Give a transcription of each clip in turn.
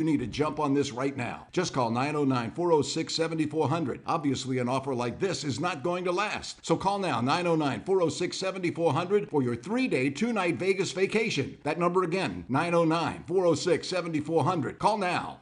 You need to jump on this right now. Just call 909-406-7400. Obviously, an offer like this is not going to last. So call now, 909-406-7400 for your 3-day, 2-night Vegas vacation. That number again, 909-406-7400. Call now.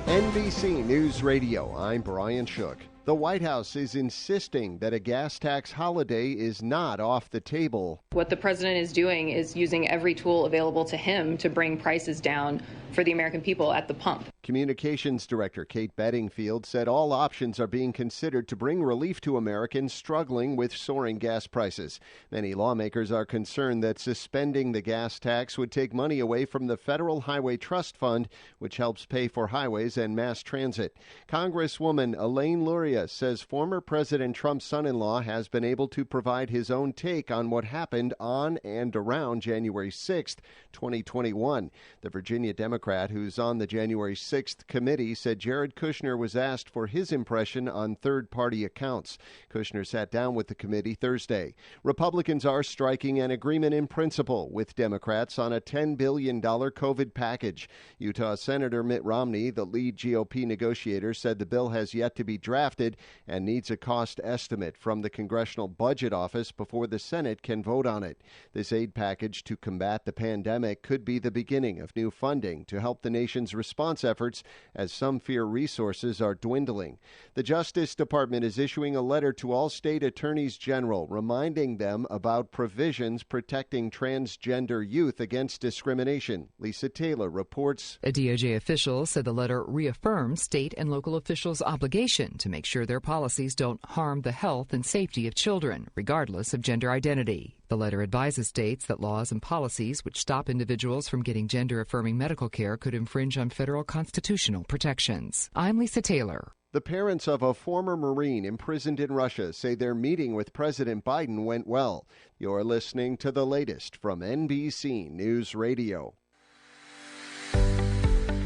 NBC News Radio, I'm Brian Shook. The White House is insisting that a gas tax holiday is not off the table. What the president is doing is using every tool available to him to bring prices down for the American people at the pump. Communications Director Kate Bedingfield said all options are being considered to bring relief to Americans struggling with soaring gas prices. Many lawmakers are concerned that suspending the gas tax would take money away from the Federal Highway Trust Fund, which helps pay for highways and mass transit. Congresswoman Elaine Luria says former President Trump's son-in-law has been able to provide his own take on what happened on and around January 6th, 2021. The Virginia Democrat who's on the January 6th committee said Jared Kushner was asked for his impression on third-party accounts. Kushner sat down with the committee Thursday. Republicans are striking an agreement in principle with Democrats on a $10 billion COVID package. Utah Senator Mitt Romney, the lead GOP negotiator, said the bill has yet to be drafted and needs a cost estimate from the Congressional Budget Office before the Senate can vote on it. This aid package to combat the pandemic could be the beginning of new funding to help the nation's response efforts as some fear resources are dwindling. The Justice Department is issuing a letter to all state attorneys general reminding them about provisions protecting transgender youth against discrimination. Lisa Taylor reports. A DOJ official said the letter reaffirms state and local officials' obligation to make sure their policies don't harm the health and safety of children, regardless of gender identity. The letter advises states that laws and policies which stop individuals from getting gender-affirming medical care could infringe on federal constitutional protections. I'm Lisa Taylor. The parents of a former Marine imprisoned in Russia say their meeting with President Biden went well. You're listening to the latest from NBC News Radio.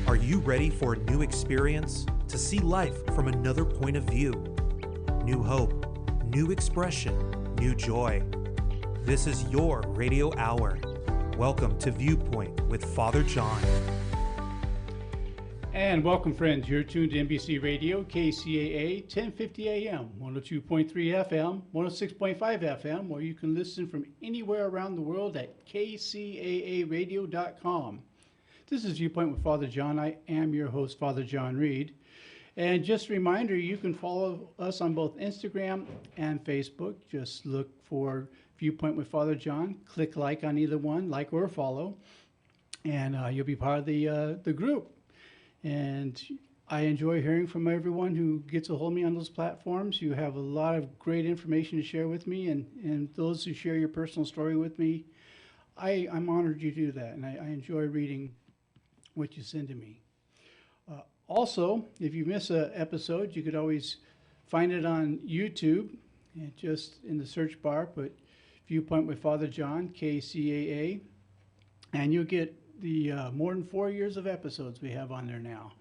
Are you ready for a new experience? To see life from another point of view? New hope, new expression, new joy. This is your radio hour. Welcome to Viewpoint with Father John. And welcome, friends. You're tuned to NBC Radio, KCAA, 1050 AM, 102.3 FM, 106.5 FM, or you can listen from anywhere around the world at kcaaradio.com. This is Viewpoint with Father John. I am your host, Father John Reed. And just a reminder, you can follow us on both Instagram and Facebook. Just look for Viewpoint with Father John. Click like on either one, like or follow, and you'll be part of the group. And I enjoy hearing from everyone who gets a hold of me on those platforms. You have a lot of great information to share with me, and those who share your personal story with me, I'm honored you do that, and I enjoy reading what you send to me. Also, if you miss an episode, you could always find it on YouTube, and just in the search bar, put Viewpoint with Father John, KCAA, and you'll get the more than 4 years of episodes we have on there now.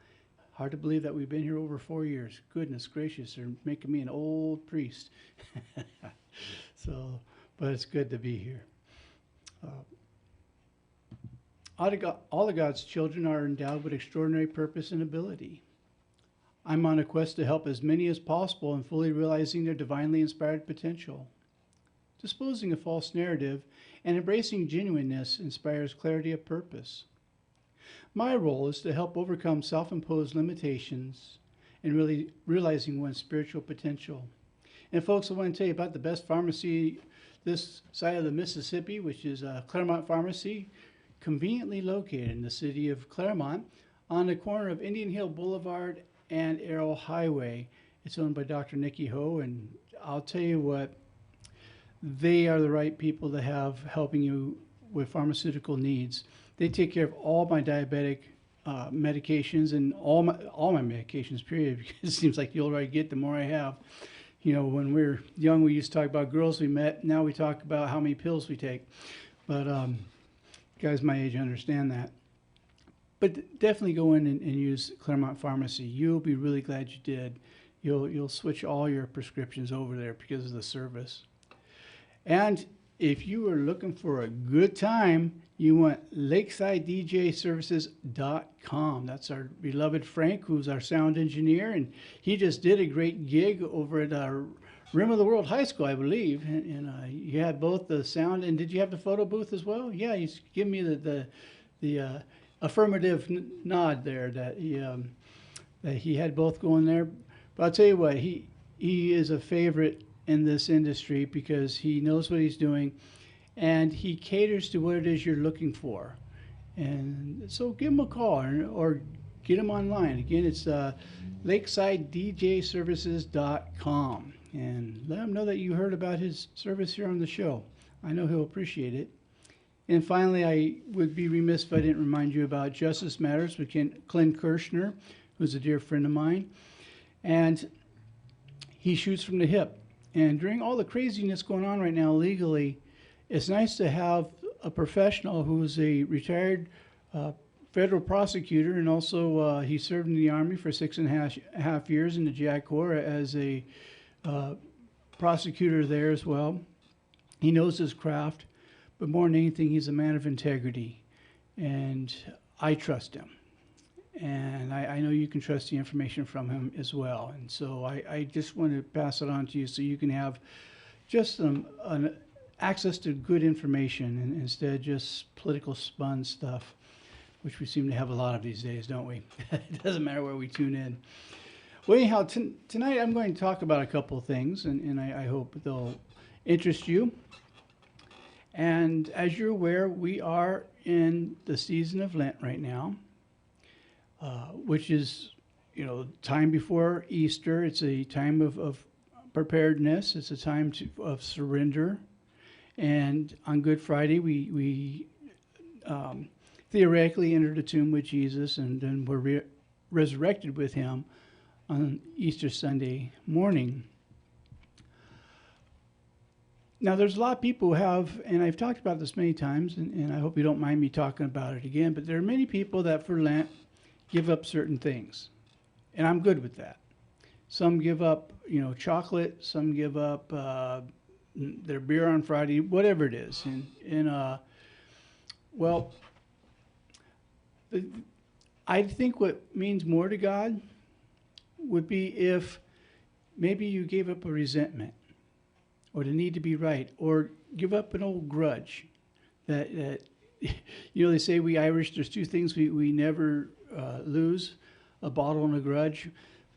Hard to believe that we've been here over 4 years. Goodness gracious, they're making me an old priest. But it's good to be here. All of God's children are endowed with extraordinary purpose and ability. I'm on a quest to help as many as possible in fully realizing their divinely inspired potential. Disposing of false narrative and embracing genuineness inspires clarity of purpose. My role is to help overcome self-imposed limitations and really realizing one's spiritual potential. And folks, I want to tell you about the best pharmacy this side of the Mississippi, which is Clermont Pharmacy, conveniently located in the city of Clermont on the corner of Indian Hill Boulevard and Arrow Highway. It's owned by Dr. Nikki Ho, and I'll tell you what, they are the right people to have helping you with pharmaceutical needs. They take care of all my diabetic medications and all my medications, period, because it seems like the older I get, the more I have. You know, when we were young, we used to talk about girls we met. Now we talk about how many pills we take. But guys my age understand that. But definitely go in and use Clermont Pharmacy. You'll be really glad you did. You'll switch all your prescriptions over there because of the service. And if you are looking for a good time, you want lakesidedjservices.com. That's our beloved Frank, who's our sound engineer, and he just did a great gig over at Rim of the World High School, I believe. And you had both the sound, and did you have the photo booth as well? Yeah, he's giving me the affirmative nod there that he had both going there. But I'll tell you what, he is a favorite in this industry because he knows what he's doing, and he caters to what it is you're looking for. And so give him a call or get him online. Again, it's lakesidedjservices.com, and let him know that you heard about his service here on the show. I know he'll appreciate it. And finally, I would be remiss if I didn't remind you about Justice Matters with Clint Kirschner, who's a dear friend of mine. And he shoots from the hip. And during all the craziness going on right now legally, it's nice to have a professional who's a retired federal prosecutor, and also he served in the Army for 6.5 years in the JAG Corps as a prosecutor there as well. He knows his craft, but more than anything, he's a man of integrity, and I trust him. And I know you can trust the information from him as well. And so I just want to pass it on to you so you can have just an access to good information and instead of just political spun stuff, which we seem to have a lot of these days, don't we? It doesn't matter where we tune in. Well, anyhow, tonight I'm going to talk about a couple of things, and I hope they'll interest you. And as you're aware, we are in the season of Lent right now. Which is, time before Easter. It's a time of preparedness. It's a time of surrender. And on Good Friday, we theoretically entered the tomb with Jesus, and then were resurrected with him on Easter Sunday morning. Now, there's a lot of people who have, and I've talked about this many times, and I hope you don't mind me talking about it again, but there are many people that for Lent give up certain things, and I'm good with that. Some give up, chocolate. Some give up their beer on Friday, whatever it is. I think what means more to God would be if maybe you gave up a resentment, or the need to be right, or give up an old grudge. That they say we Irish, there's two things we never lose, a bottle and a grudge.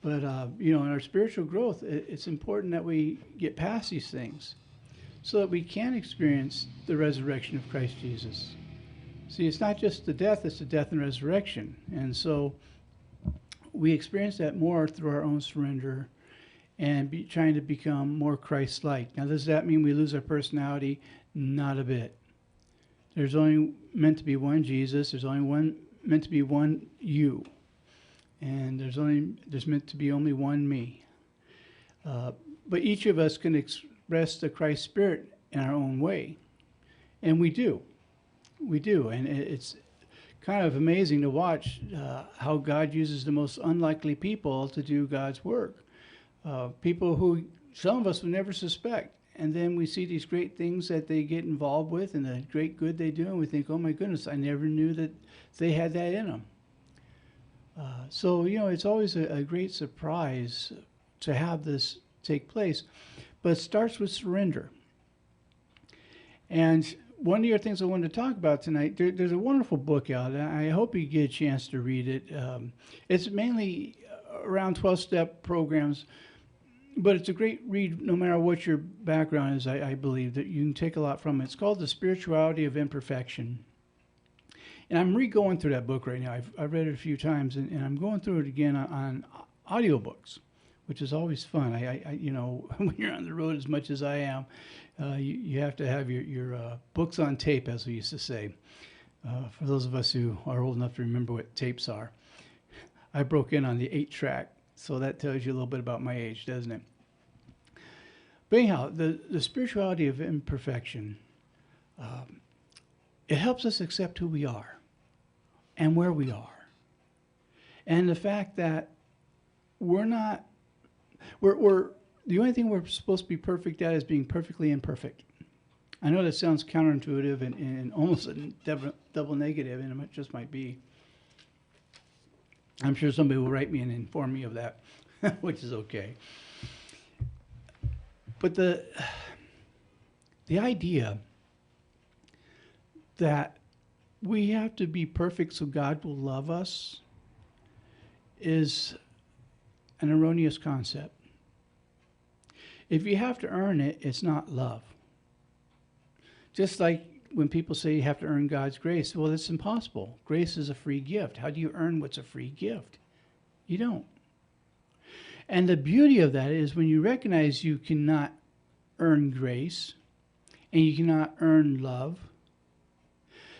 But, in our spiritual growth, it's important that we get past these things so that we can experience the resurrection of Christ Jesus. See, it's not just the death, it's the death and resurrection. And so we experience that more through our own surrender and trying to become more Christ-like. Now, does that mean we lose our personality? Not a bit. There's only meant to be one Jesus. There's only meant to be one you. And there's meant to be only one me. But each of us can express the Christ Spirit in our own way. And we do. We do. And it's kind of amazing to watch how God uses the most unlikely people to do God's work. People who some of us would never suspect. And then we see these great things that they get involved with and the great good they do. And we think, oh my goodness, I never knew that they had that in them. So, it's always a great surprise to have this take place. But it starts with surrender. And one of your things I wanted to talk about tonight, there's a wonderful book out. I hope you get a chance to read it. It's mainly around 12-step programs, but it's a great read no matter what your background is, I believe, that you can take a lot from it. It's called The Spirituality of Imperfection. And I'm re-going through that book right now. I've read it a few times, and I'm going through it again on audiobooks, which is always fun. When you're on the road as much as I am, you have to have your books on tape, as we used to say. For those of us who are old enough to remember what tapes are. I broke in on the 8-track, so that tells you a little bit about my age, doesn't it? But anyhow, the spirituality of imperfection, it helps us accept who we are and where we are. And the fact that we're the only thing we're supposed to be perfect at is being perfectly imperfect. I know that sounds counterintuitive and almost a double negative, and it just might be. I'm sure somebody will write me and inform me of that, which is okay. But the idea that we have to be perfect so God will love us is an erroneous concept. If you have to earn it, it's not love. Just like when people say you have to earn God's grace, well, it's impossible. Grace is a free gift. How do you earn what's a free gift? You don't. And the beauty of that is when you recognize you cannot earn grace and you cannot earn love,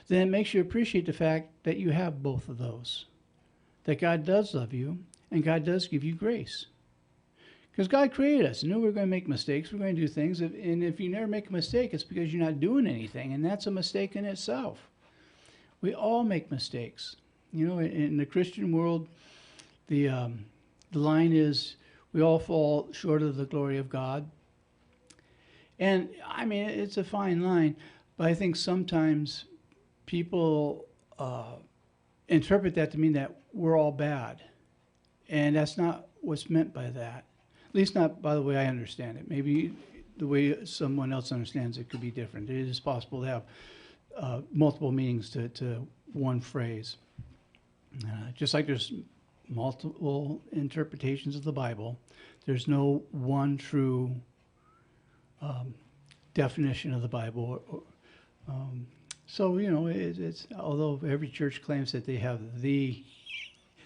then it makes you appreciate the fact that you have both of those. That God does love you and God does give you grace. Because God created us. And knew we were going to make mistakes. We're going to do things. And if you never make a mistake, it's because you're not doing anything. And that's a mistake in itself. We all make mistakes. You know, in the Christian world, the line is, we all fall short of the glory of God. And, I mean, it's a fine line. But I think sometimes people interpret that to mean that we're all bad. And that's not what's meant by that. At least not by the way I understand it. Maybe the way someone else understands it could be different. It is possible to have multiple meanings to one phrase. Just like there's multiple interpretations of the Bible, there's no one true definition of the Bible. So, you know, it's although every church claims that they have the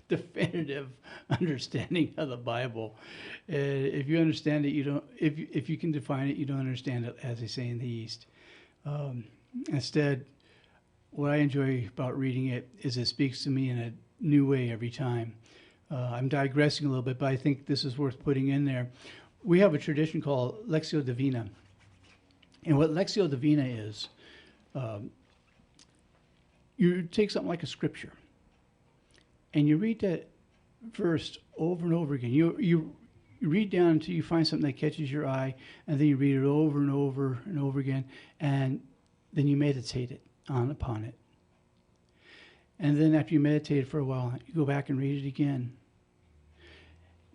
definitive understanding of the Bible, if you understand it, you don't. If you can define it, you don't understand it, as they say in the East. Instead, what I enjoy about reading it is it speaks to me in a new way every time. I'm digressing a little bit, but I think this is worth putting in there. We have a tradition called Lectio Divina, and what Lectio Divina is, you take something like a scripture, and you read that verse over and over again. You read down until you find something that catches your eye, and then you read it over and over and over again, and then you meditate upon it. And then after you meditate for a while, you go back and read it again.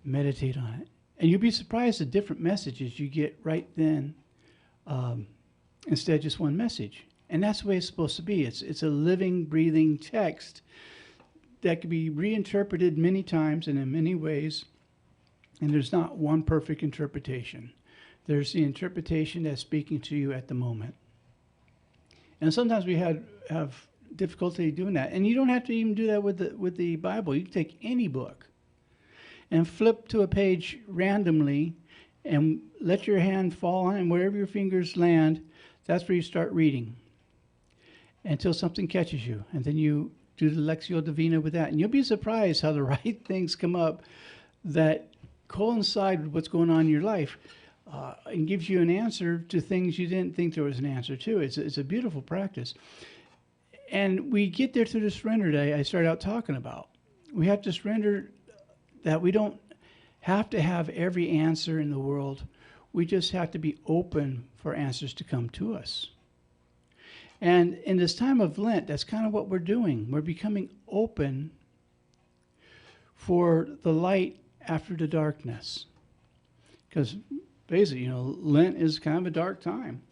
Meditate on it. And you'll be surprised at different messages you get right then, instead of just one message. And that's the way it's supposed to be. It's a living, breathing text that can be reinterpreted many times and in many ways. And there's not one perfect interpretation. There's the interpretation that's speaking to you at the moment. And sometimes we have difficulty doing that. And you don't have to even do that with the Bible. You can take any book and flip to a page randomly and let your hand fall on it, and wherever your fingers land, that's where you start reading until something catches you. And then you do the Lectio Divina with that. And you'll be surprised how the right things come up that coincide with what's going on in your life, and gives you an answer to things you didn't think there was an answer to. It's a beautiful practice. And we get there through the surrender that I started out talking about. We have to surrender that we don't have to have every answer in the world. We just have to be open for answers to come to us. And in this time of Lent, that's kind of what we're doing. We're becoming open for the light after the darkness. Because basically, Lent is kind of a dark time.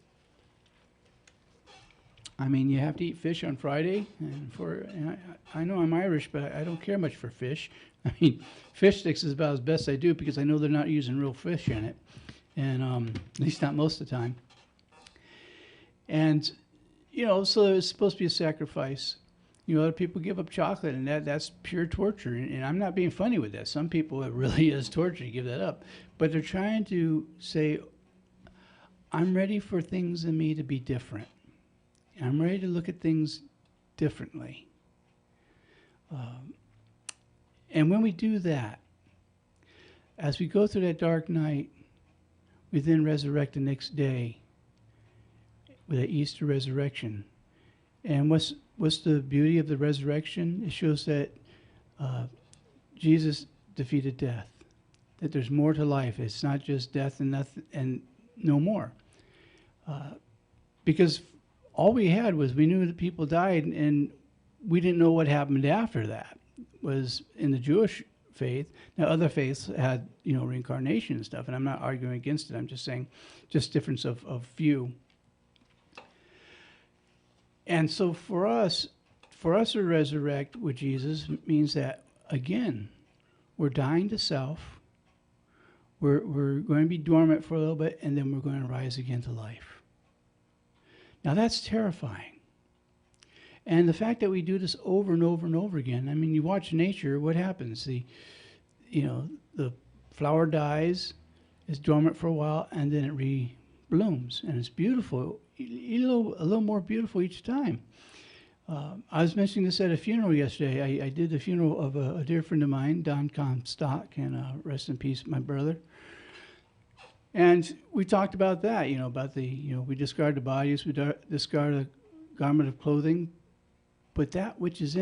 I mean, you have to eat fish on Friday. And I know I'm Irish, but I don't care much for fish. I mean, fish sticks is about as best I do because I know they're not using real fish in it. And at least not most of the time. And, so it's supposed to be a sacrifice. Other people give up chocolate, and that's pure torture. And I'm not being funny with that. Some people, it really is torture to give that up. But they're trying to say, I'm ready for things in me to be different. I'm ready to look at things differently. And when we do that, as we go through that dark night, we then resurrect the next day with an Easter resurrection. And what's the beauty of the resurrection? It shows that Jesus defeated death, that there's more to life. It's not just death and nothing and no more. because all we had was we knew that people died, and we didn't know what happened after that. Was in the Jewish faith. Now, other faiths had, reincarnation and stuff, and I'm not arguing against it. I'm just saying, just difference of view. And so for us to resurrect with Jesus means that, again, we're dying to self. We're going to be dormant for a little bit, and then we're going to rise again to life. Now, that's terrifying. And the fact that we do this over and over and over again, I mean, you watch nature, what happens? The flower dies, is dormant for a while, and then it reblooms, and it's beautiful, a little more beautiful each time. I was mentioning this at a funeral yesterday. I did the funeral of a dear friend of mine, Don Comstock, and rest in peace, my brother. And we talked about that, about we discard the bodies, we discard a garment of clothing, but that which is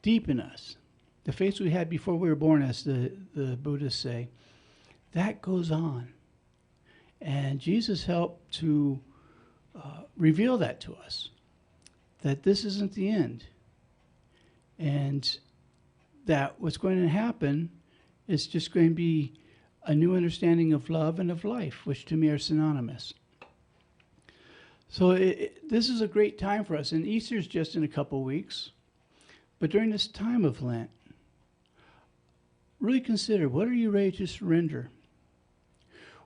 deep in us, the faith we had before we were born, as the Buddhists say, that goes on. And Jesus helped to reveal that to us, that this isn't the end. And that what's going to happen is just going to be a new understanding of love and of life, which to me are synonymous. So this is a great time for us, and Easter's just in a couple weeks. But during this time of Lent, really consider, what are you ready to surrender?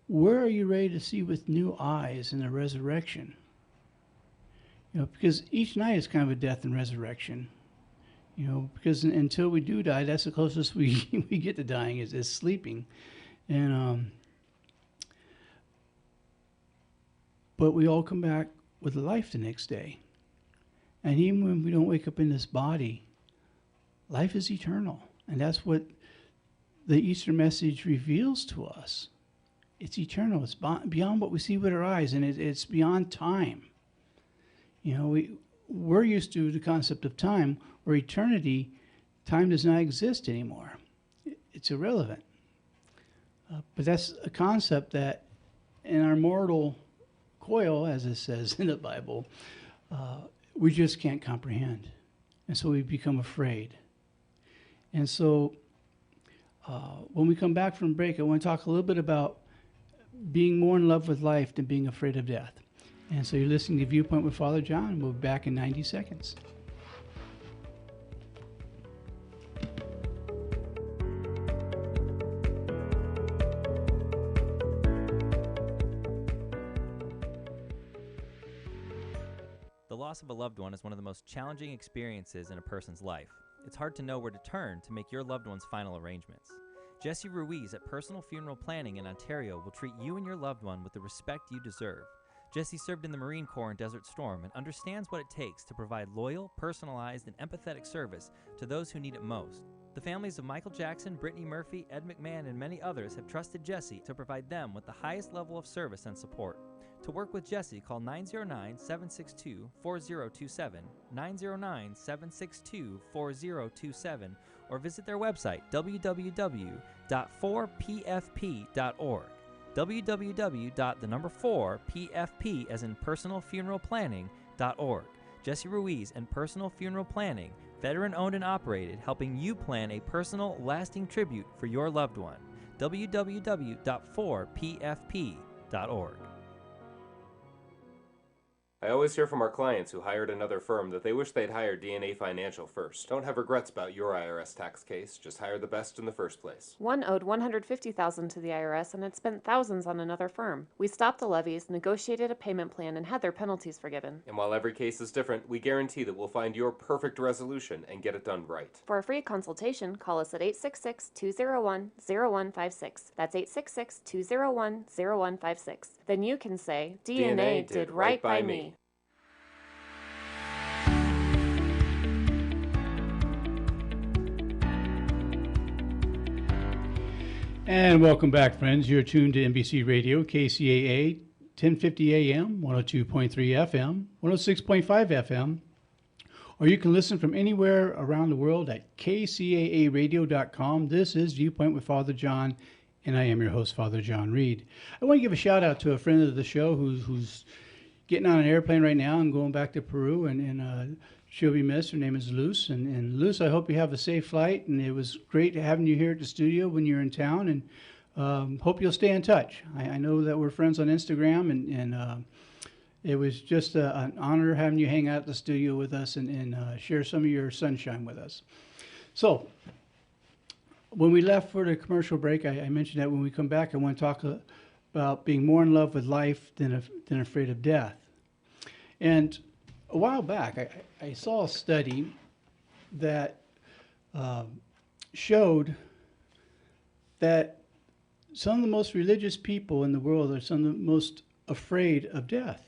Where are you ready to see with new eyes in the resurrection? Because each night is kind of a death and resurrection. Because until we do die, that's the closest we get to dying is sleeping. And but we all come back with life the next day. And even when we don't wake up in this body, life is eternal. And that's what the Easter message reveals to us. It's eternal. It's beyond what we see with our eyes, and it's beyond time. We're used to the concept of time, where eternity, time does not exist anymore. It's irrelevant. But that's a concept that in our mortal coil, as it says in the Bible, we just can't comprehend. And so we become afraid. And so when we come back from break, I want to talk a little bit about being more in love with life than being afraid of death. And so you're listening to Viewpoint with Father John, and we'll be back in 90 seconds. The loss of a loved one is one of the most challenging experiences in a person's life. It's hard to know where to turn to make your loved one's final arrangements. Jesse Ruiz at Personal Funeral Planning in Ontario will treat you and your loved one with the respect you deserve. Jesse served in the Marine Corps in Desert Storm and understands what it takes to provide loyal, personalized, and empathetic service to those who need it most. The families of Michael Jackson, Brittany Murphy, Ed McMahon, and many others have trusted Jesse to provide them with the highest level of service and support. To work with Jesse, call 909-762-4027, 909-762-4027, or visit their website, www.4pfp.org. www.4pfp as in personalfuneralplanning.org. Jesse Ruiz and Personal Funeral Planning, veteran-owned and operated, helping you plan a personal, lasting tribute for your loved one. www.4pfp.org. I always hear from our clients who hired another firm that they wish they'd hired DNA Financial first. Don't have regrets about your IRS tax case. Just hire the best in the first place. One owed $150,000 to the IRS and had spent thousands on another firm. We stopped the levies, negotiated a payment plan, and had their penalties forgiven. And while every case is different, we guarantee that we'll find your perfect resolution and get it done right. For a free consultation, call us at 866-201-0156. That's 866-201-0156. Then you can say, DNA did right by me. And welcome back, friends. You're tuned to NBC Radio, KCAA, 1050 AM, 102.3 FM, 106.5 FM, or you can listen from anywhere around the world at kcaaradio.com. This is Viewpoint with Father John, and I am your host, Father John Reed. I want to give a shout out to a friend of the show who's getting on an airplane right now and going back to Peru, and she'll be missed. Her name is Luz. And Luz, I hope you have a safe flight, and it was great having you here at the studio when you're in town, and hope you'll stay in touch. I know that we're friends on Instagram, and it was just an honor having you hang out at the studio with us and share some of your sunshine with us. So, when we left for the commercial break, I mentioned that when we come back, I want to talk about being more in love with life than afraid of death. And a while back, I saw a study that showed that some of the most religious people in the world are some of the most afraid of death.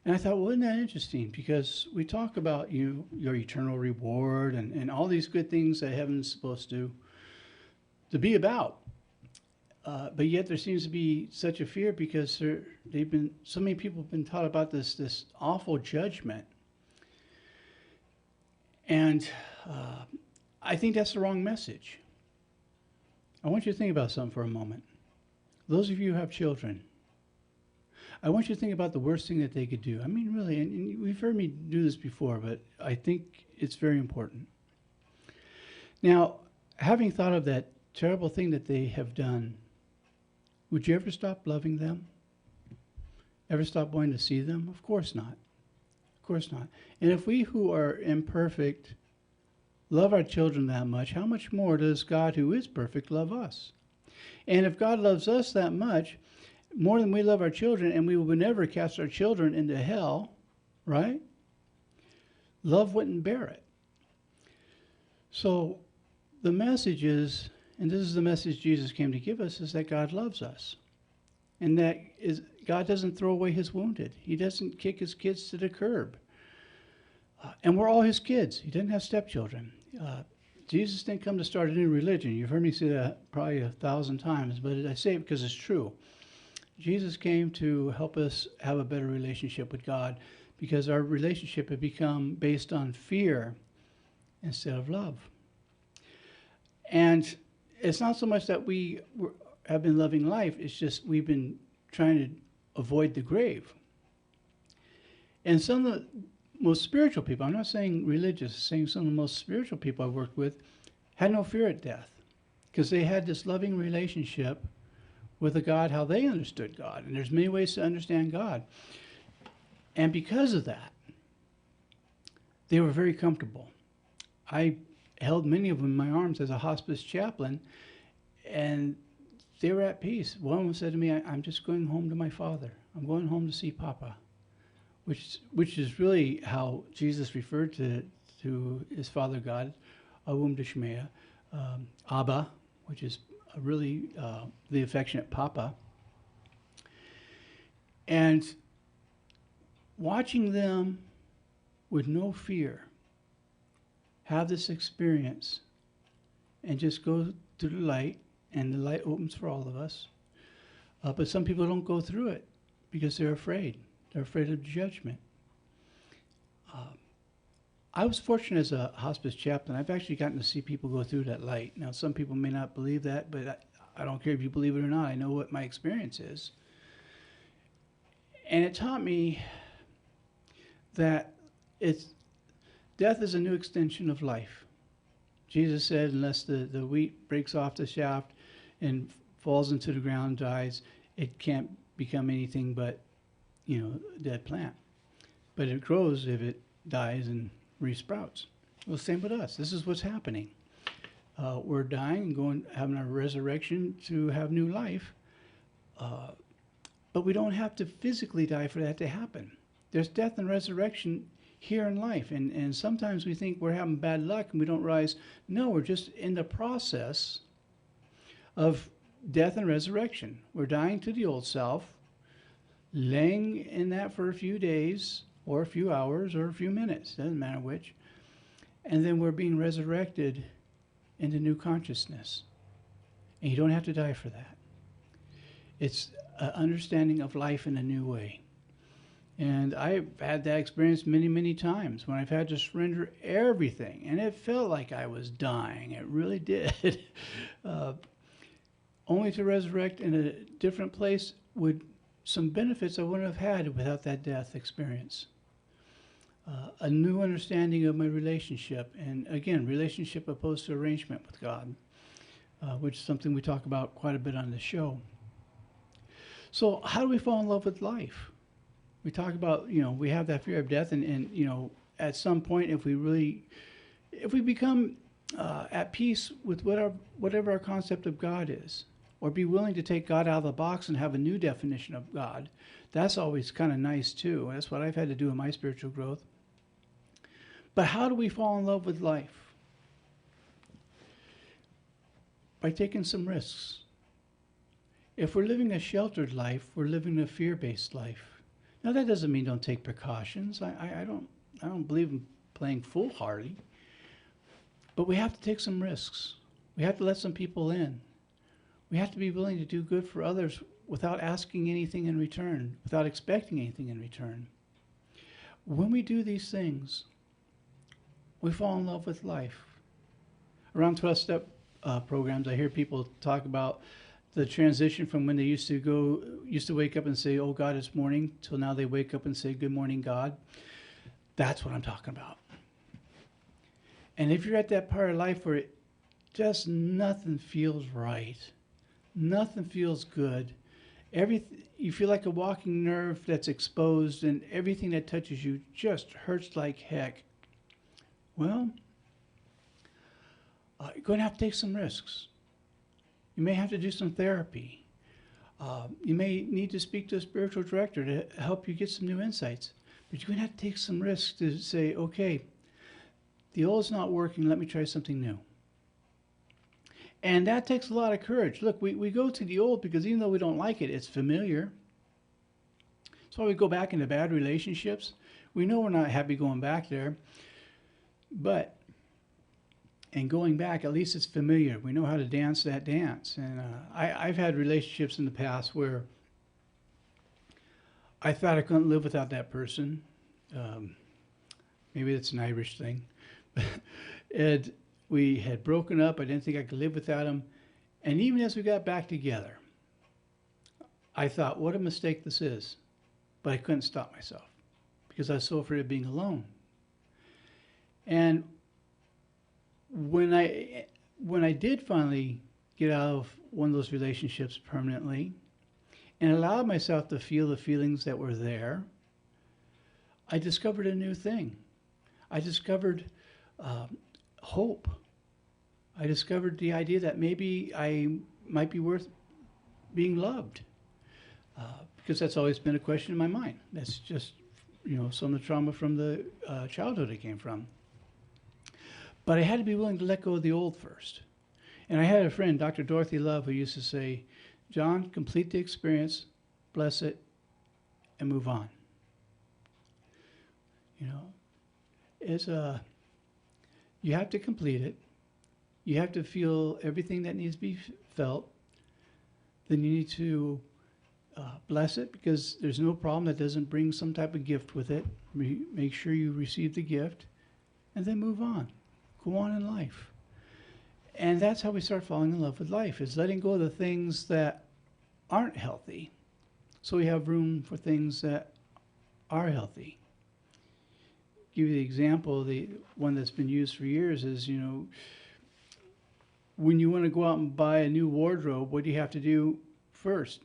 And I thought, well, isn't that interesting? Because we talk about your eternal reward and all these good things that heaven's supposed to be about. But yet there seems to be such a fear because so many people have been taught about this awful judgment. And I think that's the wrong message. I want you to think about something for a moment. Those of you who have children, I want you to think about the worst thing that they could do. I mean, really, and we've heard me do this before, but I think it's very important. Now, having thought of that terrible thing that they have done, would you ever stop loving them? Ever stop wanting to see them? Of course not. Of course not. And if we who are imperfect love our children that much, how much more does God who is perfect love us? And if God loves us that much, more than we love our children, and we will never cast our children into hell, right? Love wouldn't bear it. So the message is, and this is the message Jesus came to give us, is that God loves us. And that is, God doesn't throw away his wounded. He doesn't kick his kids to the curb. And we're all his kids. He didn't have stepchildren. Jesus didn't come to start a new religion. You've heard me say that probably 1,000 times, but I say it because it's true. Jesus came to help us have a better relationship with God because our relationship had become based on fear instead of love. And it's not so much that we have been loving life, it's just we've been trying to avoid the grave. And some of the most spiritual people, I'm not saying religious, I'm saying some of the most spiritual people I worked with had no fear at death because they had this loving relationship with a God how they understood God. And there's many ways to understand God. And because of that, they were very comfortable. I held many of them in my arms as a hospice chaplain, and they were at peace. One of them said to me, I'm just going home to my father. I'm going home to see Papa, which is really how Jesus referred to his Father God, Avum Dishmea, Abba, which is really the affectionate Papa. And watching them with no fear have this experience and just go to the light, and the light opens for all of us. But some people don't go through it because they're afraid. They're afraid of judgment. I was fortunate as a hospice chaplain. I've actually gotten to see people go through that light. Now, some people may not believe that, but I don't care if you believe it or not. I know what my experience is. And it taught me that death is a new extension of life. Jesus said, unless the wheat breaks off the shaft and falls into the ground and dies, it can't become anything but, a dead plant. But it grows if it dies and resprouts. Well, same with us. This is what's happening. We're dying and having our resurrection to have new life. But we don't have to physically die for that to happen. There's death and resurrection here in life. And sometimes we think we're having bad luck and we don't rise. No, we're just in the process of death and resurrection. We're dying to the old self, laying in that for a few days or a few hours or a few minutes, doesn't matter which. And then we're being resurrected into new consciousness. And you don't have to die for that. It's an understanding of life in a new way. And I've had that experience many, many times when I've had to surrender everything. And it felt like I was dying. It really did. Only to resurrect in a different place would some benefits I wouldn't have had without that death experience. A new understanding of my relationship, and again, relationship opposed to arrangement with God, which is something we talk about quite a bit on the show. So how do we fall in love with life? We talk about, we have that fear of death, and at some point, if we become at peace with whatever our concept of God is, or be willing to take God out of the box and have a new definition of God, that's always kind of nice too. That's what I've had to do in my spiritual growth. But how do we fall in love with life? By taking some risks. If we're living a sheltered life, we're living a fear-based life. Now that doesn't mean don't take precautions. I don't believe in playing foolhardy. But we have to take some risks. We have to let some people in. We have to be willing to do good for others without asking anything in return, without expecting anything in return. When we do these things, we fall in love with life. Around 12-step programs, I hear people talk about the transition from when they used to wake up and say, "Oh God, it's morning," till now they wake up and say, "Good morning, God." That's what I'm talking about. And if you're at that part of life where just nothing feels right, nothing feels good, you feel like a walking nerve that's exposed, and everything that touches you just hurts like heck, well, you're going to have to take some risks. You may have to do some therapy. You may need to speak to a spiritual director to help you get some new insights. But you're going to have to take some risks to say, okay, the old's not working, let me try something new. And that takes a lot of courage. Look, we go to the old because even though we don't like it, it's familiar. That's why we go back into bad relationships. We know we're not happy going back there. But in going back, at least it's familiar. We know how to dance that dance. And I've had relationships in the past where I thought I couldn't live without that person. Maybe it's an Irish thing. And we had broken up. I didn't think I could live without him. And even as we got back together, I thought, what a mistake this is. But I couldn't stop myself because I was so afraid of being alone. And when I did finally get out of one of those relationships permanently and allowed myself to feel the feelings that were there, I discovered a new thing. I discovered hope. I discovered the idea that maybe I might be worth being loved, because that's always been a question in my mind. That's just, some of the trauma from the childhood I came from. But I had to be willing to let go of the old first. And I had a friend, Dr. Dorothy Love, who used to say, "John, complete the experience, bless it, and move on." You have to complete it. You have to feel everything that needs to be felt. Then you need to bless it, because there's no problem that doesn't bring some type of gift with it. Make sure you receive the gift, and then move on. Go on in life. And that's how we start falling in love with life, is letting go of the things that aren't healthy, so we have room for things that are healthy. Give you the example, the one that's been used for years is, when you want to go out and buy a new wardrobe, what do you have to do first?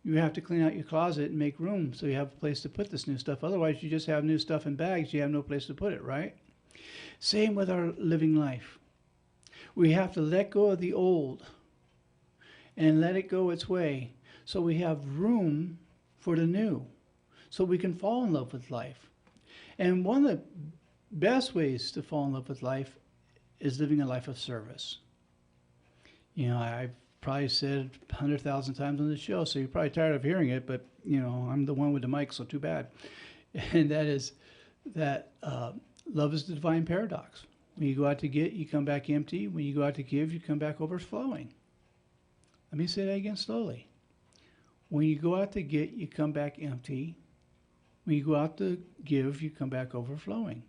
You have to clean out your closet and make room so you have a place to put this new stuff. Otherwise, you just have new stuff in bags. You have no place to put it, right? Same with our living life. We have to let go of the old and let it go its way so we have room for the new, so we can fall in love with life. And one of the best ways to fall in love with life is living a life of service. I've probably said 100,000 times on the show, so you're probably tired of hearing it, but, I'm the one with the mic, so too bad. And that is that love is the divine paradox. When you go out to get, you come back empty. When you go out to give, you come back overflowing. Let me say that again slowly. When you go out to get, you come back empty. When you go out to give, you come back overflowing.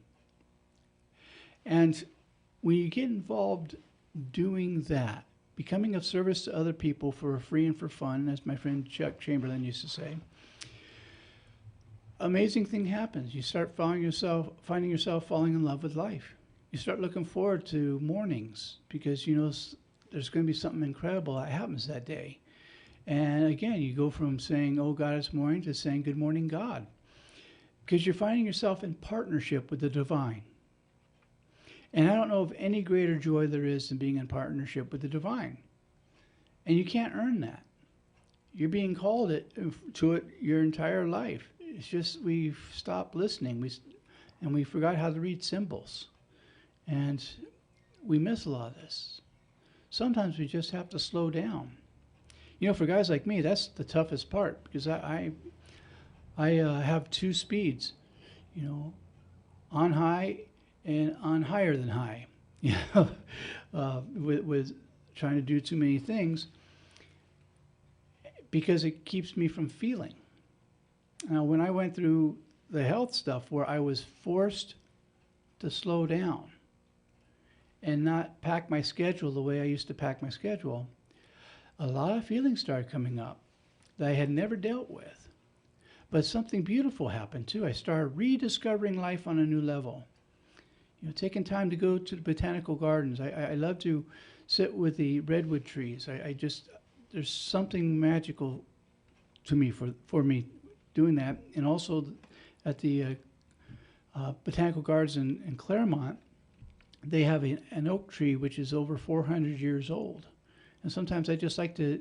And when you get involved doing that, becoming of service to other people for free and for fun, as my friend Chuck Chamberlain used to say, amazing thing happens. You start finding yourself falling in love with life. You start looking forward to mornings because you know there's going to be something incredible that happens that day. And again, you go from saying, "Oh God, it's morning," to saying, "Good morning, God," because you're finding yourself in partnership with the divine. And I don't know of any greater joy there is than being in partnership with the divine. And you can't earn that. You're being called to it your entire life. It's just we've stopped listening. We forgot how to read symbols. And we miss a lot of this. Sometimes we just have to slow down. You know, for guys like me, that's the toughest part because I have two speeds, you know, on high and on higher than high, you know, with trying to do too many things because it keeps me from feeling. Now, when I went through the health stuff where I was forced to slow down and not pack my schedule the way I used to pack my schedule, a lot of feelings started coming up that I had never dealt with. But something beautiful happened too. I started rediscovering life on a new level. You know, taking time to go to the botanical gardens. I love to sit with the redwood trees. There's something magical to me for me doing that. And also at the botanical gardens in Clermont, they have an oak tree which is over 400 years old. And sometimes I just like to,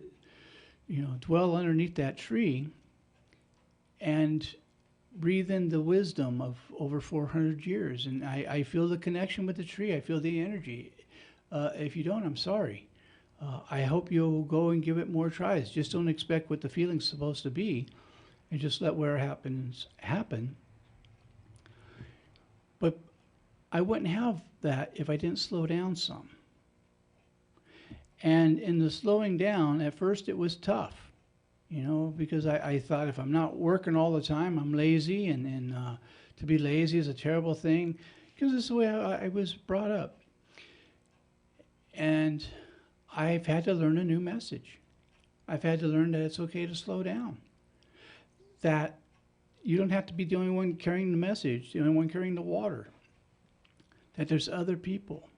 you know, dwell underneath that tree and breathe in the wisdom of over 400 years. And I feel the connection with the tree. I feel the energy. If you don't, I'm sorry. I hope you'll go and give it more tries. Just don't expect what the feeling's supposed to be and just let where it happens happen. But I wouldn't have that if I didn't slow down some. And in the slowing down, at first it was tough, you know, because I thought if I'm not working all the time, I'm lazy, and to be lazy is a terrible thing, because it's the way I was brought up. And I've had to learn a new message. I've had to learn that it's okay to slow down, that you don't have to be the only one carrying the message, the only one carrying the water, that there's other people.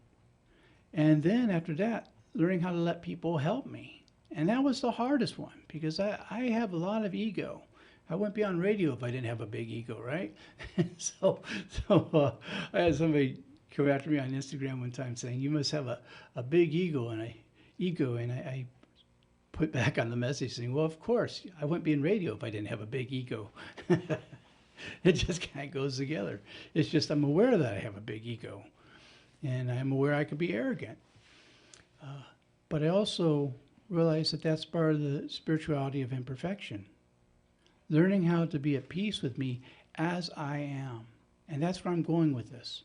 And then after that, learning how to let people help me. And that was the hardest one because I have a lot of ego. I wouldn't be on radio if I didn't have a big ego, right? so I had somebody come after me on Instagram one time saying, "You must have a big ego." And I put back on the message saying, "Well, of course, I wouldn't be in radio if I didn't have a big ego." It just kind of goes together. It's just I'm aware that I have a big ego. And I'm aware I could be arrogant. But I also realize that that's part of the spirituality of imperfection. Learning how to be at peace with me as I am. And that's where I'm going with this.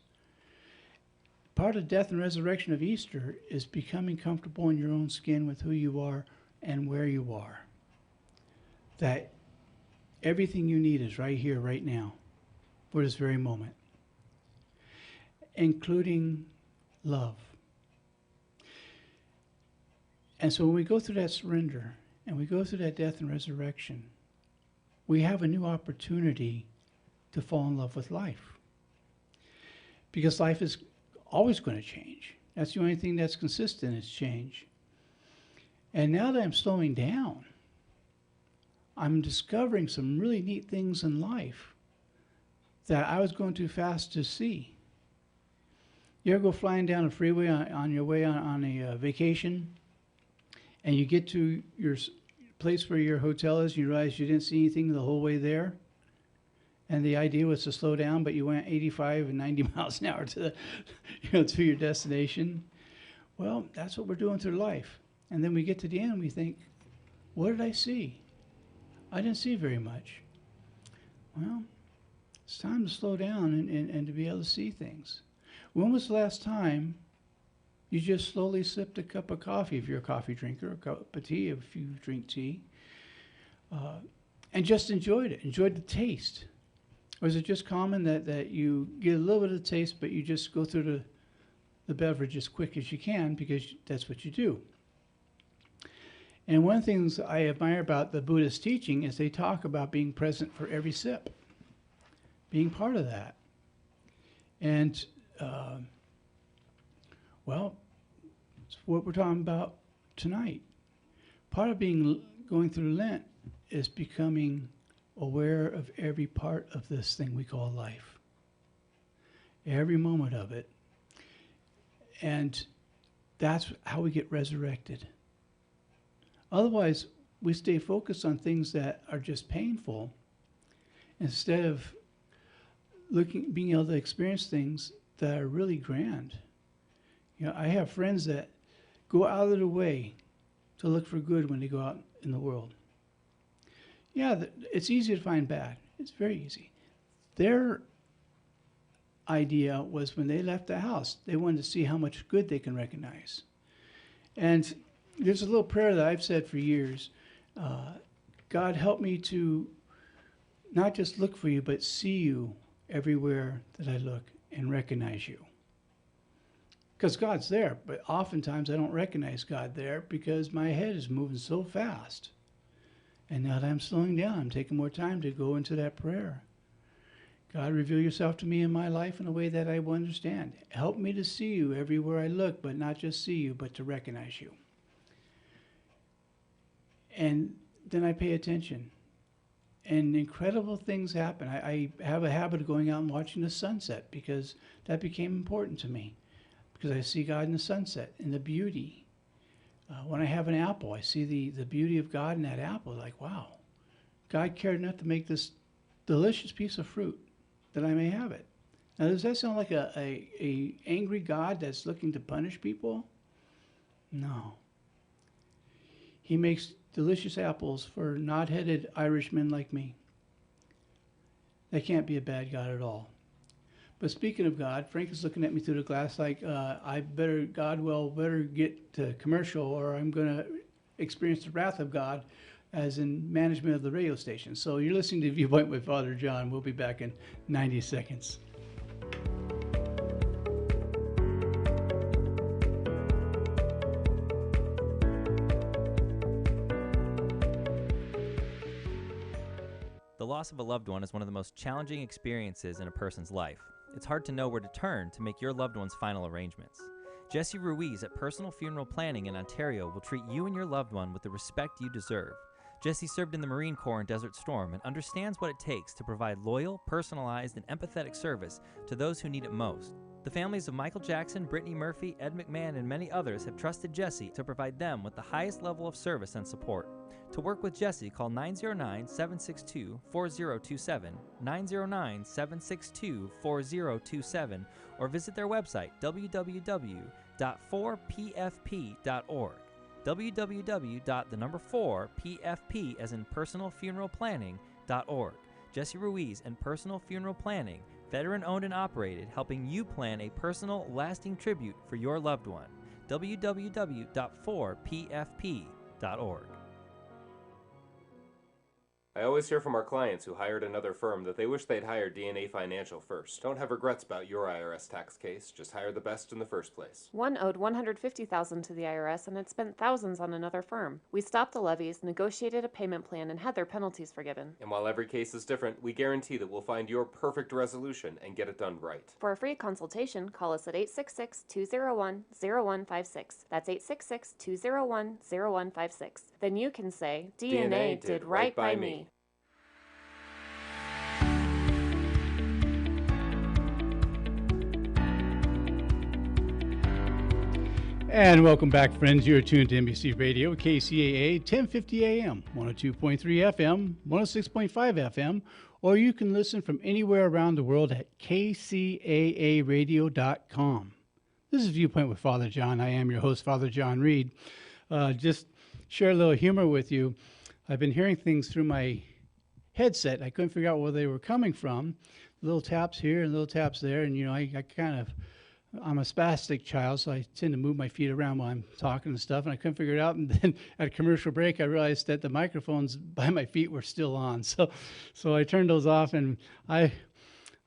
Part of death and resurrection of Easter is becoming comfortable in your own skin with who you are and where you are. That everything you need is right here, right now, for this very moment. Including love. And so when we go through that surrender and we go through that death and resurrection, we have a new opportunity to fall in love with life. Because life is always going to change. That's the only thing that's consistent is change. And now that I'm slowing down, I'm discovering some really neat things in life that I was going too fast to see. You ever go flying down a freeway on your way on a vacation, and you get to your place where your hotel is, and you realize you didn't see anything the whole way there? And the idea was to slow down, but you went 85 and 90 miles an hour to your destination. Well, that's what we're doing through life. And then we get to the end and we think, what did I see? I didn't see very much. Well, it's time to slow down and to be able to see things. When was the last time you just slowly sipped a cup of coffee, if you're a coffee drinker, a cup of tea if you drink tea, and just enjoyed it, enjoyed the taste? Or is it just common that you get a little bit of the taste, but you just go through the beverage as quick as you can because that's what you do? And one of the things I admire about the Buddhist teaching is they talk about being present for every sip, being part of that. And, well, it's what we're talking about tonight. Part of going through Lent is becoming aware of every part of this thing we call life, every moment of it. And that's how we get resurrected. Otherwise, we stay focused on things that are just painful instead of being able to experience things that are really grand. You know, I have friends that go out of their way to look for good when they go out in the world. Yeah, it's easy to find bad. It's very easy. Their idea was when they left the house, they wanted to see how much good they can recognize. And there's a little prayer that I've said for years. God, help me to not just look for you, but see you everywhere that I look and recognize you. Because God's there, but oftentimes I don't recognize God there because my head is moving so fast. And now that I'm slowing down, I'm taking more time to go into that prayer. God, reveal yourself to me in my life in a way that I will understand. Help me to see you everywhere I look, but not just see you, but to recognize you. And then I pay attention. And incredible things happen. I have a habit of going out and watching the sunset because that became important to me. Because I see God in the sunset, in the beauty. When I have an apple, I see the beauty of God in that apple. Like, wow, God cared enough to make this delicious piece of fruit that I may have it. Now, does that sound like a angry God that's looking to punish people? No. He makes delicious apples for knot-headed Irishmen like me. That can't be a bad God at all. But speaking of God, Frank is looking at me through the glass like, better get to commercial or I'm going to experience the wrath of God as in management of the radio station. So you're listening to Viewpoint with Father John. We'll be back in 90 seconds. The loss of a loved one is one of the most challenging experiences in a person's life. It's hard to know where to turn to make your loved one's final arrangements. Jesse Ruiz at Personal Funeral Planning in Ontario will treat you and your loved one with the respect you deserve. Jesse served in the Marine Corps in Desert Storm and understands what it takes to provide loyal, personalized, and empathetic service to those who need it most. The families of Michael Jackson, Brittany Murphy, Ed McMahon, and many others have trusted Jesse to provide them with the highest level of service and support. To work with Jesse, call 909-762-4027, 909-762-4027, or visit their website, www.4pfp.org. www.4pfp as in personal funeral planning.org. Jesse Ruiz and Personal Funeral Planning, veteran-owned and operated, helping you plan a personal, lasting tribute for your loved one. www.4pfp.org. I always hear from our clients who hired another firm that they wish they'd hired DNA Financial first. Don't have regrets about your IRS tax case. Just hire the best in the first place. One owed $150,000 to the IRS and had spent thousands on another firm. We stopped the levies, negotiated a payment plan, and had their penalties forgiven. And while every case is different, we guarantee that we'll find your perfect resolution and get it done right. For a free consultation, call us at 866-201-0156. That's 866-201-0156. Then you can say, DNA did right by me. And welcome back, friends. You're tuned to NBC Radio, KCAA, 1050 AM, 102.3 FM, 106.5 FM, or you can listen from anywhere around the world at kcaaradio.com. This is Viewpoint with Father John. I am your host, Father John Reed. Just share a little humor with you. I've been hearing things through my headset. I couldn't figure out where they were coming from. Little taps here and little taps there, and I'm a spastic child, so I tend to move my feet around while I'm talking and stuff, and I couldn't figure it out. And then at a commercial break, I realized that the microphones by my feet were still on. So I turned those off, and I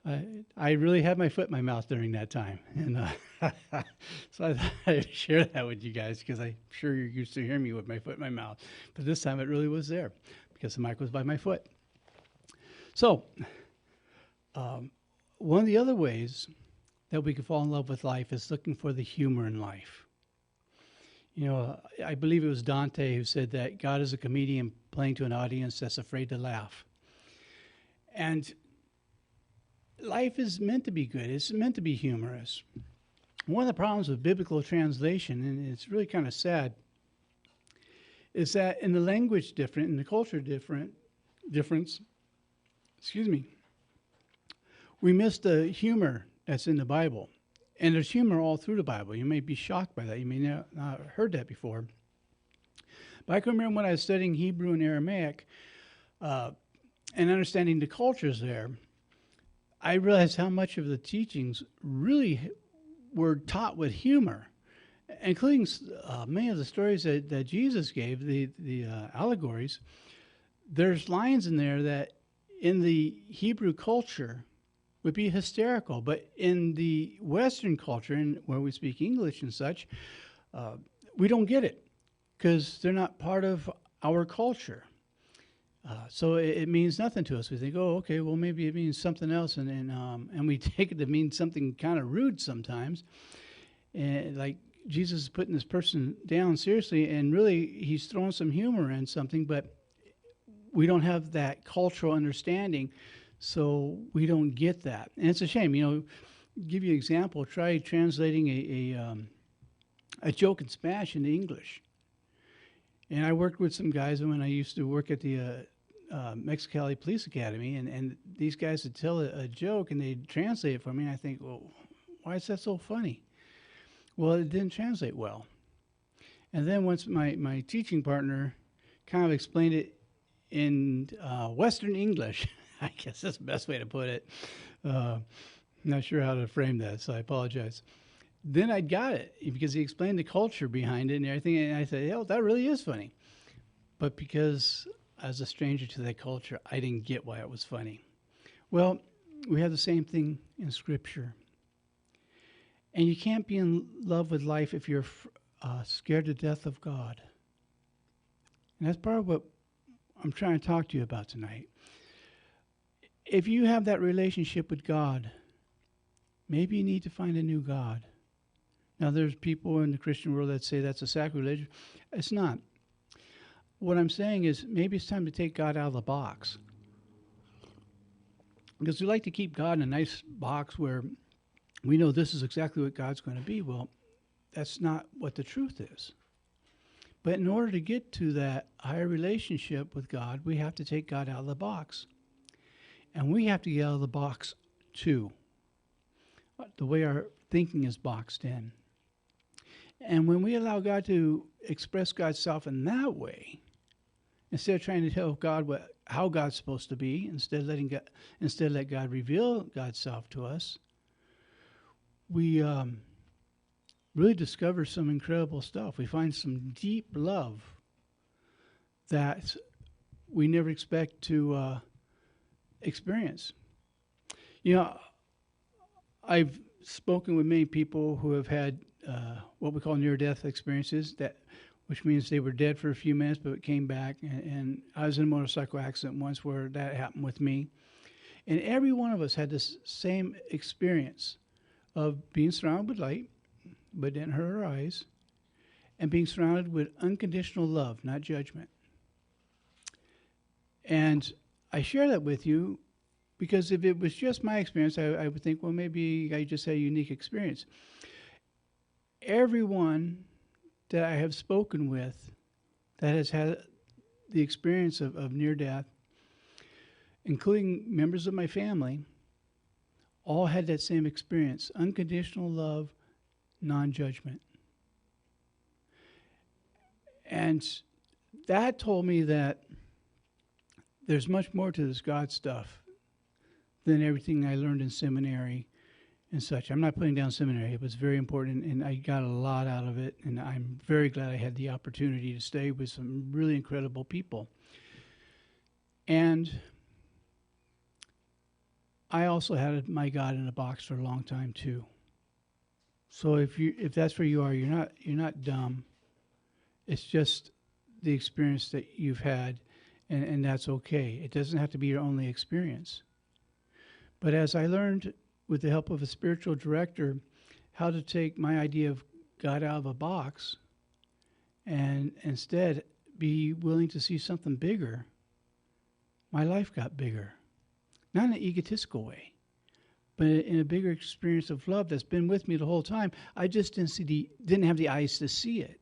I really had my foot in my mouth during that time. And so I thought I'd share that with you guys because I'm sure you're used to hearing me with my foot in my mouth. But this time it really was there because the mic was by my foot. So one of the other ways that we can fall in love with life is looking for the humor in life. You know, I believe it was Dante who said that God is a comedian playing to an audience that's afraid to laugh. And life is meant to be good. It's meant to be humorous. One of the problems with biblical translation, and it's really kind of sad, is that in the language different, in the culture difference, we miss the humor that's in the Bible. And there's humor all through the Bible. You may be shocked by that. You may not have heard that before. But I can remember when I was studying Hebrew and Aramaic and understanding the cultures there, I realized how much of the teachings really were taught with humor, including many of the stories that Jesus gave, the allegories. There's lines in there that in the Hebrew culture would be hysterical, but in the Western culture, and where we speak English and such, we don't get it because they're not part of our culture. So it means nothing to us. We think, oh, okay, well, maybe it means something else, and we take it to mean something kind of rude sometimes. And like Jesus is putting this person down seriously, and really he's throwing some humor in something, but we don't have that cultural understanding, so we don't get that. And it's a shame. You know, give you an example. Try translating a joke in Spanish into English. And I worked with some guys when I used to work at the Mexicali Police Academy, and these guys would tell a joke and they'd translate it for me, and I think, well, why is that so funny? Well, it didn't translate well. And then once my teaching partner kind of explained it in Western English, I guess that's the best way to put it. Not sure how to frame that, so I apologize. Then I got it because he explained the culture behind it and everything, and I said, "Oh, that really is funny." But because as a stranger to that culture, I didn't get why it was funny. Well, we have the same thing in Scripture. And you can't be in love with life if you're scared to death of God. And that's part of what I'm trying to talk to you about tonight. If you have that relationship with God, maybe you need to find a new God. Now, there's people in the Christian world that say that's a sacrilege. It's not. What I'm saying is maybe it's time to take God out of the box. Because we like to keep God in a nice box where we know this is exactly what God's going to be. Well, that's not what the truth is. But in order to get to that higher relationship with God, we have to take God out of the box. And we have to get out of the box too, the way our thinking is boxed in. And when we allow God to express God's self in that way, instead of trying to tell God how God's supposed to be, instead let God reveal God's self to us, we really discover some incredible stuff. We find some deep love that we never expect to experience. You know, I've spoken with many people who have had what we call near-death experiences, which means they were dead for a few minutes but came back. And I was in a motorcycle accident once where that happened with me. And every one of us had this same experience of being surrounded with light, but didn't hurt our eyes, and being surrounded with unconditional love, not judgment. And I share that with you because if it was just my experience, I would think, well, maybe I just had a unique experience. Everyone that I have spoken with that has had the experience of near death, including members of my family, all had that same experience: unconditional love, non-judgment. And that told me that there's much more to this God stuff than everything I learned in seminary and such. I'm not putting down seminary. It was very important, and I got a lot out of it, and I'm very glad I had the opportunity to stay with some really incredible people. And I also had my God in a box for a long time too. So if that's where you are, you're not dumb. It's just the experience that you've had, and that's okay. It doesn't have to be your only experience. But as I learned with the help of a spiritual director how to take my idea of God out of a box and instead be willing to see something bigger, my life got bigger. Not in an egotistical way, but in a bigger experience of love that's been with me the whole time. I just didn't have the eyes to see it,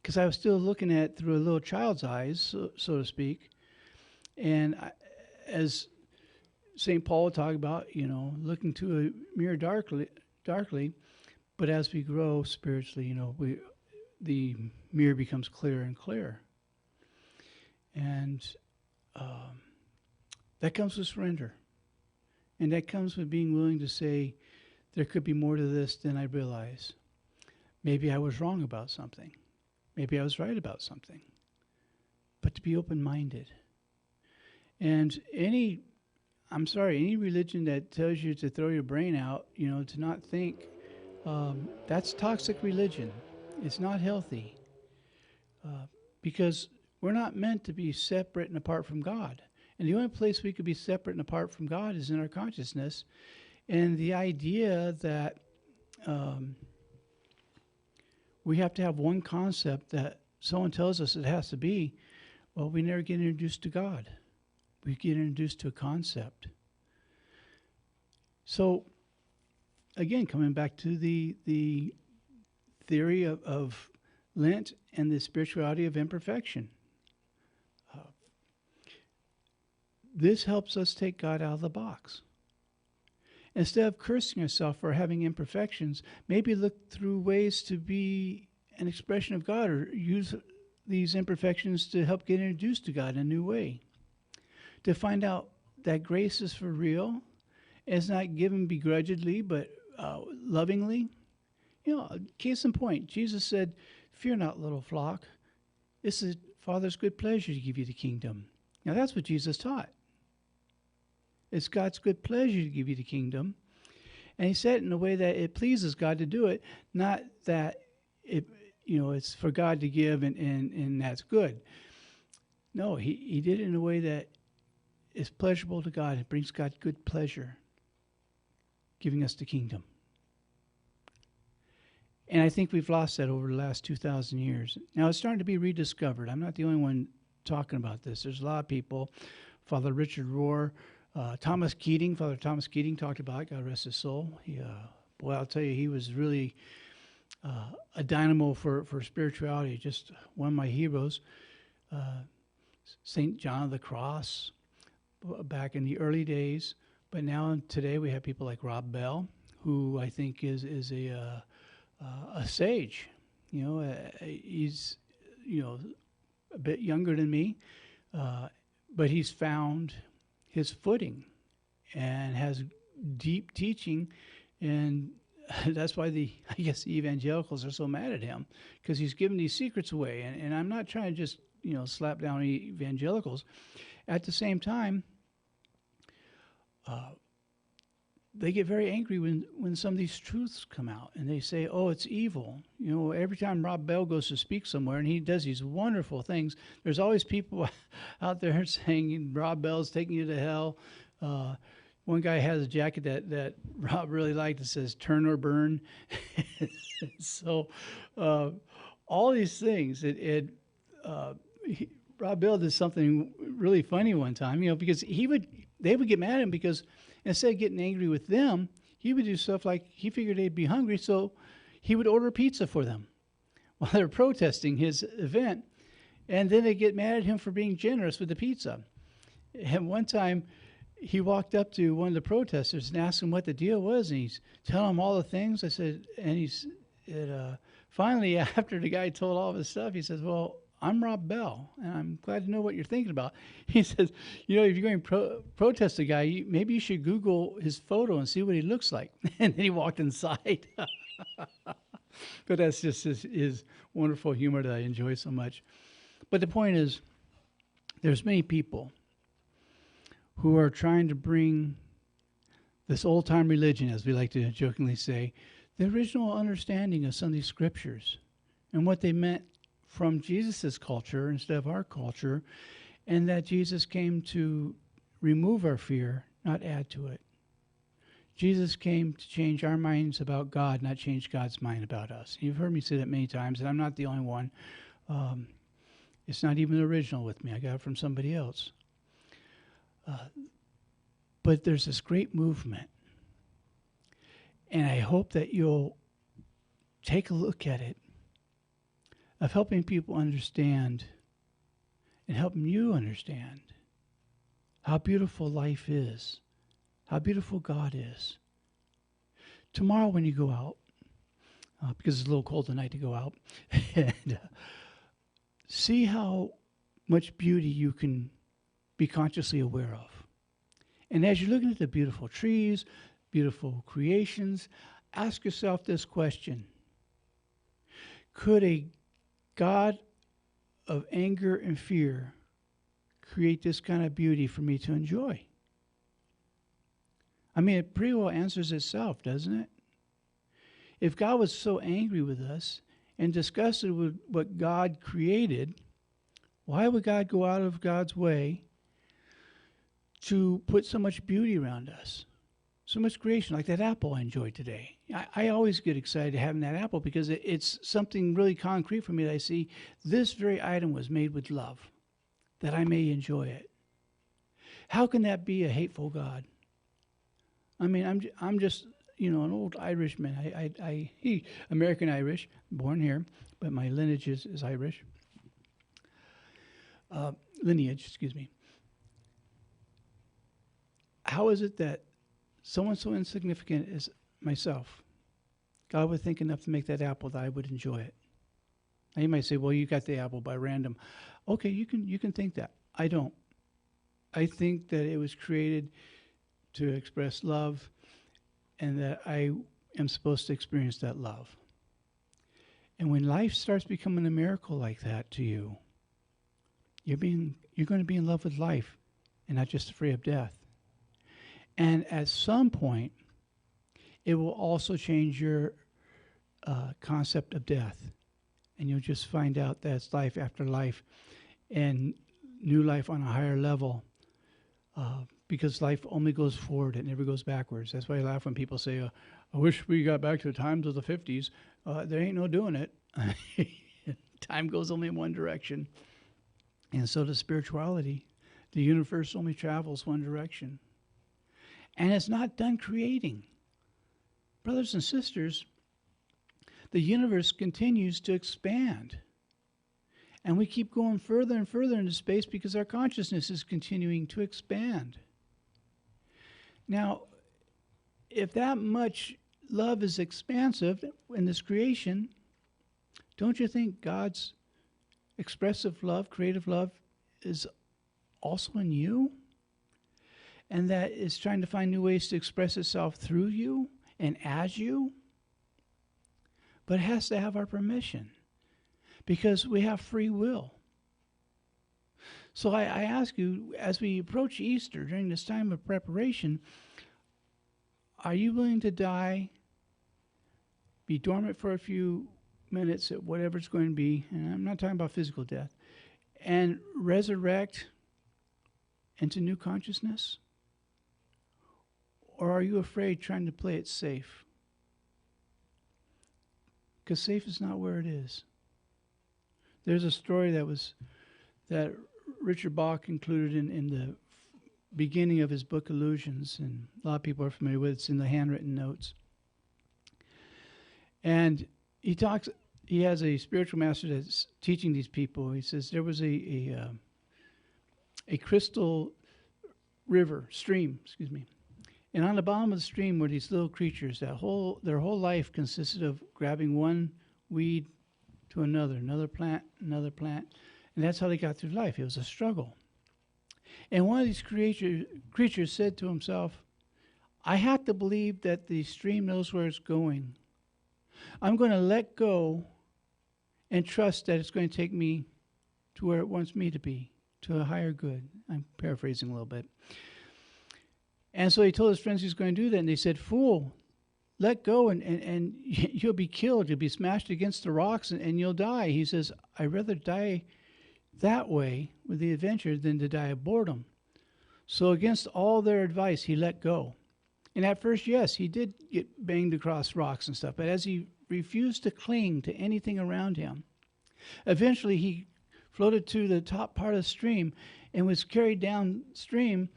because I was still looking at it through a little child's eyes, so to speak. And as St. Paul would talk about, looking to a mirror darkly, but as we grow spiritually, the mirror becomes clearer and clearer. And that comes with surrender. And that comes with being willing to say, there could be more to this than I realize. Maybe I was wrong about something. Maybe I was right about something. But to be open-minded. And any religion that tells you to throw your brain out, to not think, that's toxic religion. It's not healthy. Because we're not meant to be separate and apart from God. And the only place we could be separate and apart from God is in our consciousness. And the idea that we have to have one concept that someone tells us it has to be, well, we never get introduced to God. We get introduced to a concept. So, again, coming back to the theory of Lent and the spirituality of imperfection. This helps us take God out of the box. Instead of cursing yourself for having imperfections, maybe look through ways to be an expression of God, or use these imperfections to help get introduced to God in a new way. To find out that grace is for real, and it's not given begrudgingly, but lovingly. Case in point, Jesus said, "Fear not, little flock. It's the Father's good pleasure to give you the kingdom." Now that's what Jesus taught. It's God's good pleasure to give you the kingdom. And he said it in a way that it pleases God to do it, not that it's for God to give and that's good. No, he did it in a way that is pleasurable to God. It brings God good pleasure, giving us the kingdom. And I think we've lost that over the last 2,000 years. Now, it's starting to be rediscovered. I'm not the only one talking about this. There's a lot of people. Father Richard Rohr, Father Thomas Keating talked about it, God rest his soul. I'll tell you, he was really a dynamo for spirituality, just one of my heroes. St. John of the Cross, back in the early days. But now, today, we have people like Rob Bell, who I think is a sage. He's a bit younger than me, but he's found his footing and has deep teaching, and that's why the evangelicals are so mad at him, because he's giving these secrets away. And I'm not trying to just slap down evangelicals. At the same time, they get very angry when some of these truths come out, and they say, "Oh, it's evil." Every time Rob Bell goes to speak somewhere, and he does these wonderful things, there's always people out there saying Rob Bell's taking you to hell. One guy has a jacket that Rob really liked that says "Turn or Burn." So all these things, Rob Bell did something really funny one time, because they would get mad at him because instead of getting angry with them, he would do stuff like he figured they'd be hungry, so he would order pizza for them while they're protesting his event, and then they get mad at him for being generous with the pizza. And one time, he walked up to one of the protesters and asked him what the deal was, and he's telling him all the things. Finally, after the guy told all of his stuff, he says, "Well, I'm Rob Bell, and I'm glad to know what you're thinking about." He says, if you're going to protest a guy, maybe you should Google his photo and see what he looks like. And then he walked inside. But that's just his wonderful humor that I enjoy so much. But the point is, there's many people who are trying to bring this old-time religion, as we like to jokingly say, the original understanding of some of these scriptures and what they meant from Jesus' culture instead of our culture, and that Jesus came to remove our fear, not add to it. Jesus came to change our minds about God, not change God's mind about us. You've heard me say that many times, and I'm not the only one. It's not even original with me. I got it from somebody else. But there's this great movement, and I hope that you'll take a look at it, of helping people understand and helping you understand how beautiful life is, how beautiful God is. Tomorrow when you go out, because it's a little cold tonight to go out, and see how much beauty you can be consciously aware of. And as you're looking at the beautiful trees, beautiful creations, ask yourself this question. Could a God of anger and fear create this kind of beauty for me to enjoy? I mean, it pretty well answers itself, doesn't it? If God was so angry with us and disgusted with what God created, why would God go out of God's way to put so much beauty around us? So much creation, like that apple I enjoyed today. I always get excited having that apple because it's something really concrete for me that I see this very item was made with love, that I may enjoy it. How can that be a hateful God? I mean, I'm just, an old Irishman. American Irish, born here, but my lineage is Irish. Lineage, excuse me. How is it that someone so insignificant as myself, God would think enough to make that apple that I would enjoy it? Now you might say, well, you got the apple by random. Okay, you can think that. I don't. I think that it was created to express love and that I am supposed to experience that love. And when life starts becoming a miracle like that to you, you're going to be in love with life and not just afraid of death. And at some point, it will also change your concept of death. And you'll just find out that it's life after life and new life on a higher level, because life only goes forward. It never goes backwards. That's why I laugh when people say, I wish we got back to the times of the 50s. There ain't no doing it. Time goes only in one direction. And so does spirituality. The universe only travels one direction. And it's not done creating. Brothers and sisters, the universe continues to expand. And we keep going further and further into space because our consciousness is continuing to expand. Now, if that much love is expansive in this creation, don't you think God's expressive love, creative love, is also in you? And that is trying to find new ways to express itself through you and as you? But it has to have our permission because we have free will. So I ask you, as we approach Easter during this time of preparation, are you willing to die, be dormant for a few minutes at whatever it's going to be, and I'm not talking about physical death, and resurrect into new consciousness? Or are you afraid trying to play it safe? Because safe is not where it is. There's a story that Richard Bach included in the beginning of his book Illusions, and a lot of people are familiar with it. It's in the handwritten notes. And he has a spiritual master that's teaching these people. He says there was a crystal stream, and on the bottom of the stream were these little creatures that their whole life consisted of grabbing one weed to another plant, and that's how they got through life. It was a struggle. And one of these creatures said to himself, I have to believe that the stream knows where it's going. I'm going to let go and trust that it's going to take me to where it wants me to be, to a higher good. I'm paraphrasing a little bit. And so he told his friends he was going to do that, and they said, "Fool, let go and you'll be killed. You'll be smashed against the rocks and you'll die." He says, "I'd rather die that way with the adventure than to die of boredom." So against all their advice, he let go. And at first, yes, he did get banged across rocks and stuff, but as he refused to cling to anything around him, eventually he floated to the top part of the stream and was carried downstream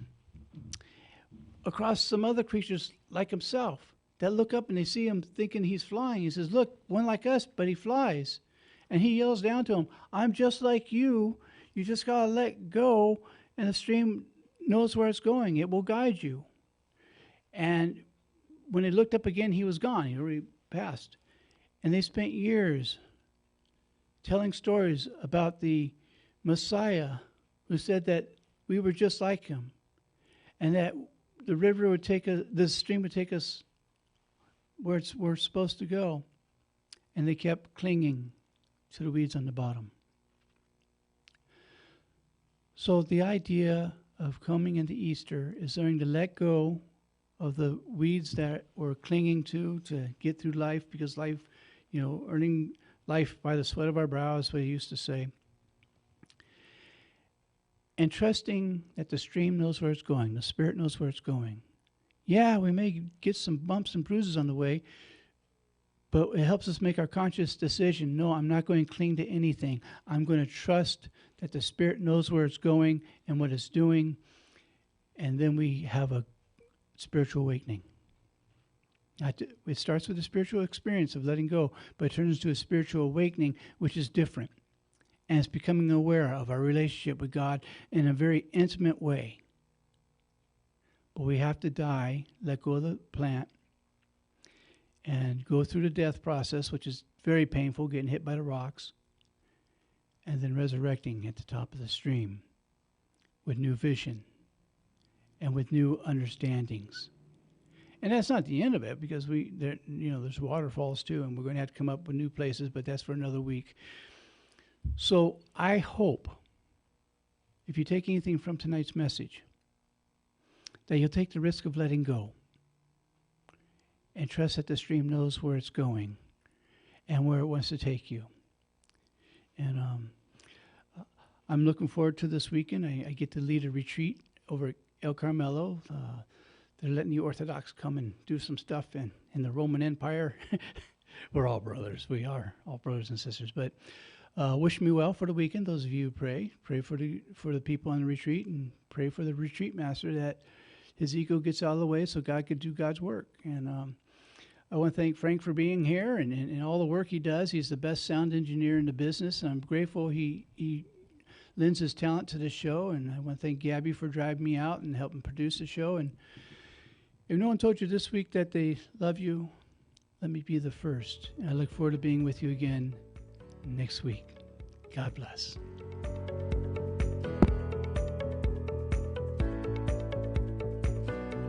across some other creatures like himself that look up and they see him thinking he's flying. He says, "Look, one like us, but he flies." And he yells down to him, "I'm just like you. You just got to let go, and the stream knows where it's going. It will guide you." And when they looked up again, he was gone. He already passed. And they spent years telling stories about the Messiah who said that we were just like him, and that the river would take us, the stream would take us where we're supposed to go. And they kept clinging to the weeds on the bottom. So the idea of coming into Easter is learning to let go of the weeds that we're clinging to get through life, because life, earning life by the sweat of our brows, what he used to say. And trusting that the stream knows where it's going, the Spirit knows where it's going. Yeah, we may get some bumps and bruises on the way, but it helps us make our conscious decision. No, I'm not going to cling to anything. I'm going to trust that the Spirit knows where it's going and what it's doing, and then we have a spiritual awakening. It starts with a spiritual experience of letting go, but it turns into a spiritual awakening, which is different. And it's becoming aware of our relationship with God in a very intimate way. But we have to die, let go of the plant, and go through the death process, which is very painful, getting hit by the rocks, and then resurrecting at the top of the stream with new vision and with new understandings. And that's not the end of it, because there's waterfalls too, and we're going to have to come up with new places, but that's for another week. So I hope, if you take anything from tonight's message, that you'll take the risk of letting go and trust that the stream knows where it's going and where it wants to take you. And I'm looking forward to this weekend. I get to lead a retreat over at El Carmelo. They're letting the Orthodox come and do some stuff in the Roman Empire. We're all brothers. We are all brothers and sisters. But wish me well for the weekend. Those of you who pray for the people on the retreat, and pray for the retreat master that his ego gets out of the way so God could do God's work. And I want to thank Frank for being here and all the work he does. He's the best sound engineer in the business, and I'm grateful he lends his talent to this show. And I want to thank Gabby for driving me out and helping produce the show. And if no one told you this week that they love you, let me be the first. And I look forward to being with you again next week. God bless.